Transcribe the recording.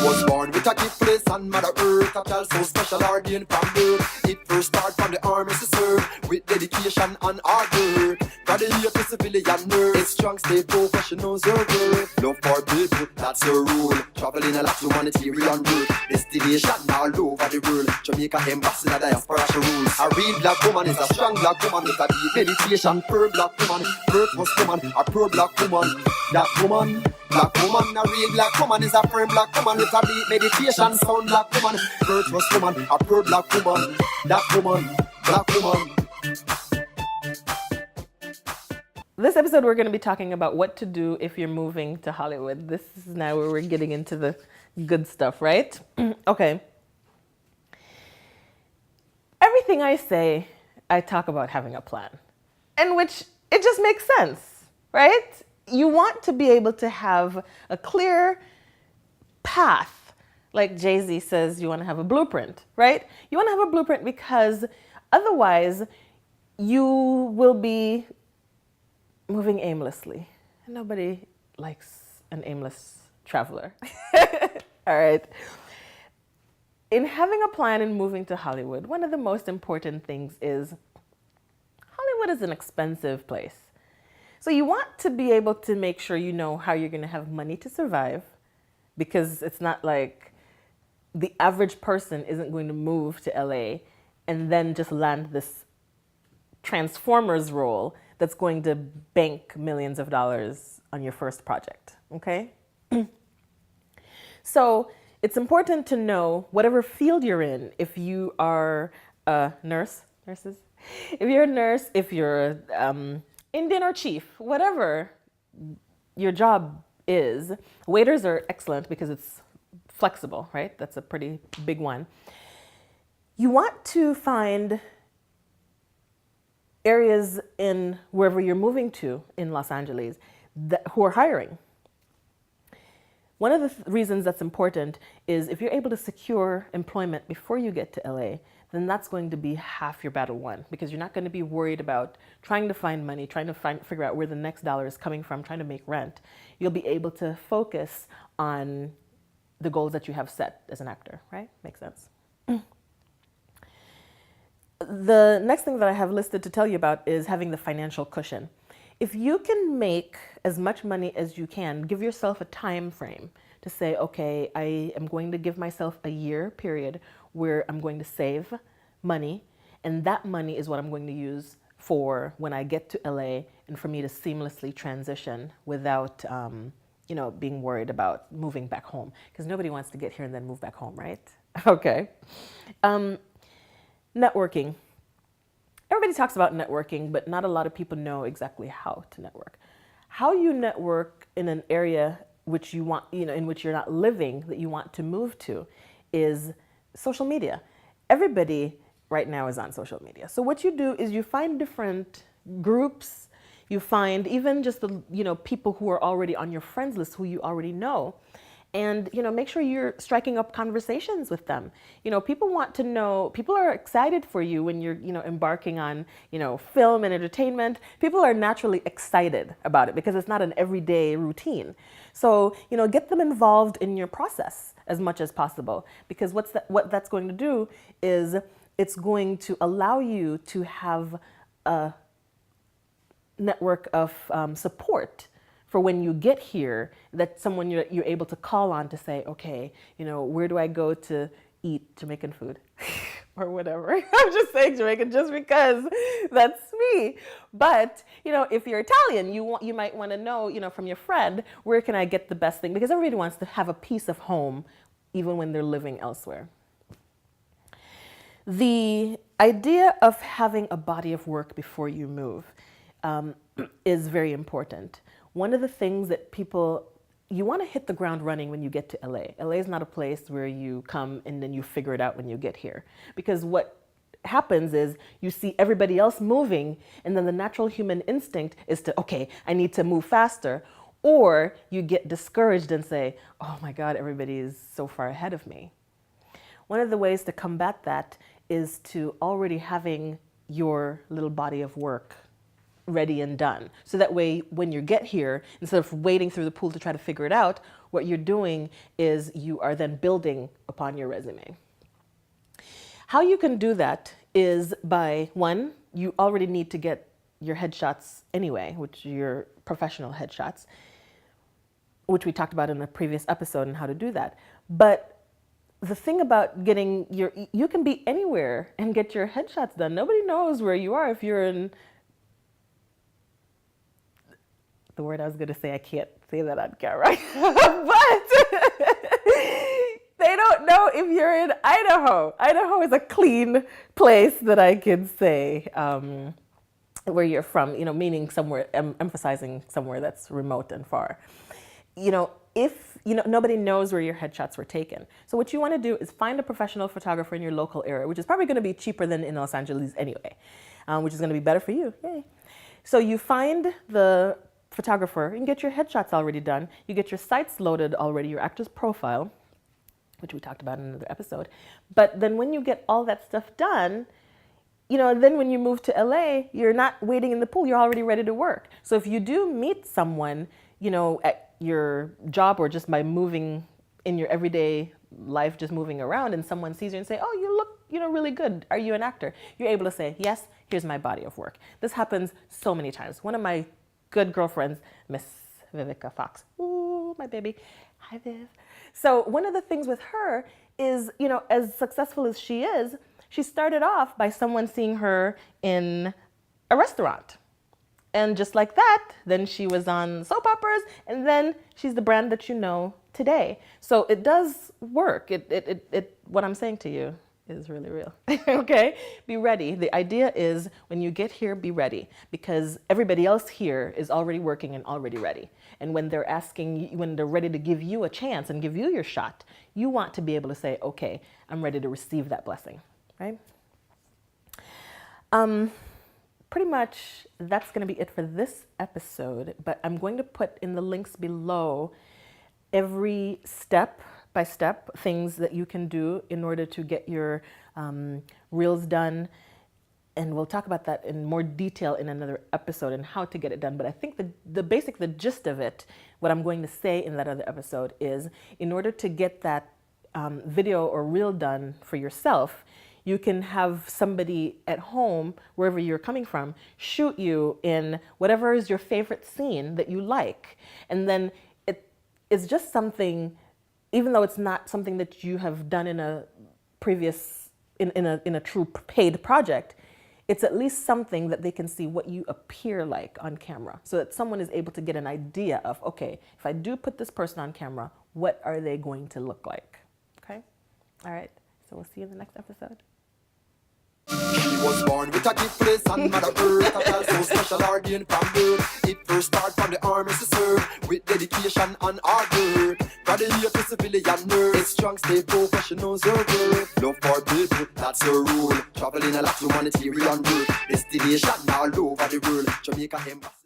was born with a gift place on Mother Earth, a child so special ordained from birth. It first started from the army to serve, with dedication and hard work. From the year to civilian nurse, it's strong, stay professionals your worth. Love for people, that's your rule. Traveling a lot, humanitarian route. Destination all over the world. Jamaica ambassador, diaspora rules. A real black woman is a strong black woman with a deep meditation. Pure black woman, purpose woman, a pure black woman. Black woman, a real black woman is a firm black woman with a deep meditation. Sound black woman, virtuous woman, a pure black woman. Black woman, black woman. This episode, we're going to be talking about what to do if you're moving to Hollywood. This is now where we're getting into the good stuff, right? Okay. Everything I say, I talk about having a plan, in which it just makes sense, right? You want to be able to have a clear path. Like Jay-Z says, you want to have a blueprint, right? You want to have a blueprint because otherwise you will be moving aimlessly. Nobody likes an aimless traveler. All right. In having a plan and moving to Hollywood, one of the most important things is Hollywood is an expensive place. So you want to be able to make sure you know how you're going to have money to survive, because it's not like the average person isn't going to move to LA and then just land this Transformers role that's going to bank millions of dollars on your first project, okay? So it's important to know whatever field you're in. If you are a nurses, if you're a nurse, if you're Indian or chief, whatever your job is, waiters are excellent because it's flexible, right? That's a pretty big one. You want to find areas in wherever you're moving to in Los Angeles who are hiring. One of the reasons that's important is if you're able to secure employment before you get to LA, then that's going to be half your battle won, because you're not going to be worried about trying to find money, trying to figure out where the next dollar is coming from, trying to make rent. You'll be able to focus on the goals that you have set as an actor, right? Makes sense. The next thing that I have listed to tell you about is having the financial cushion. If you can make as much money as you can, give yourself a time frame to say, okay, I am going to give myself a year period where I'm going to save money, and that money is what I'm going to use for when I get to LA and for me to seamlessly transition without being worried about moving back home, because nobody wants to get here and then move back home, right? Okay. Networking. Everybody talks about networking, but not a lot of people know exactly how to network. How you network in an area which you want, in which you're not living, that you want to move to, is social media. Everybody right now is on social media. So what you do is you find different groups, you find even just the people who are already on your friends list who you already know, and make sure you're striking up conversations with them. People want to know, people are excited for you when you're embarking on film and entertainment. People are naturally excited about it because it's not an everyday routine. So get them involved in your process as much as possible, because what that's going to do is it's going to allow you to have a network of support for when you get here, that someone you're able to call on to say, okay, where do I go to eat Jamaican food or whatever. I'm just saying Jamaican just because that's me. But, if you're Italian, you might want to know, from your friend, where can I get the best thing? Because everybody wants to have a piece of home, even when they're living elsewhere. The idea of having a body of work before you move is very important. One of the things that you want to hit the ground running when you get to LA. LA is not a place where you come and then you figure it out when you get here. Because what happens is you see everybody else moving, and then the natural human instinct is to, okay, I need to move faster. Or you get discouraged and say, oh my God, everybody is so far ahead of me. One of the ways to combat that is to already having your little body of work ready and done. So that way, when you get here, instead of wading through the pool to try to figure it out, what you're doing is you are then building upon your resume. How you can do that is by, one, you already need to get your headshots anyway, which are your professional headshots, which we talked about in a previous episode on how to do that. But the thing about getting you can be anywhere and get your headshots done. Nobody knows where you are if you're in, the word I was going to say, I can't say that on camera, but they don't know if you're in Idaho. Idaho is a clean place that I can say where you're from, meaning somewhere, emphasizing somewhere that's remote and far. If nobody knows where your headshots were taken. So what you want to do is find a professional photographer in your local area, which is probably going to be cheaper than in Los Angeles anyway, which is going to be better for you. Yay. So you find the photographer and get your headshots already done. You get your sites loaded already, your actor's profile, which we talked about in another episode. But then when you get all that stuff done, then when you move to LA, you're not waiting in the pool, you're already ready to work. So if you do meet someone, at your job or just by moving in your everyday life, just moving around, and someone sees you and say, oh, you look, really good. Are you an actor? You're able to say, yes, here's my body of work. This happens so many times. One of my good girlfriends, Miss Vivica Fox, ooh, my baby. Hi, Viv. So one of the things with her is, as successful as she is, she started off by someone seeing her in a restaurant. And just like that, then she was on soap operas, and then she's the brand that you know today. So it does work. What I'm saying to you is really real. Okay? Be ready. The idea is when you get here, be ready, because everybody else here is already working and already ready. And when they're when they're ready to give you a chance and give you your shot, you want to be able to say, okay, I'm ready to receive that blessing, right? Pretty much that's going to be it for this episode, but I'm going to put in the links below every step by step things that you can do in order to get your reels done. And we'll talk about that in more detail in another episode and how to get it done. But I think the gist of it, what I'm going to say in that other episode is, in order to get that video or reel done for yourself, you can have somebody at home, wherever you're coming from, shoot you in whatever is your favorite scene that you like. And then it's just something, even though it's not something that you have done in a previous, in a true paid project, it's at least something that they can see what you appear like on camera, so that someone is able to get an idea of, okay, if I do put this person on camera, what are they going to look like? Okay? All right. So we'll see you in the next episode. She was born with a gift place on Mother Earth, a child so special ordained from birth. It first started from the army to serve, with dedication and hard work. From the year to civilian nurse, it's strong, stay professionals, your worth. Love for people, that's your rule. Traveling a lot, humanitarian work. Destination all over the world, Jamaica Embassy.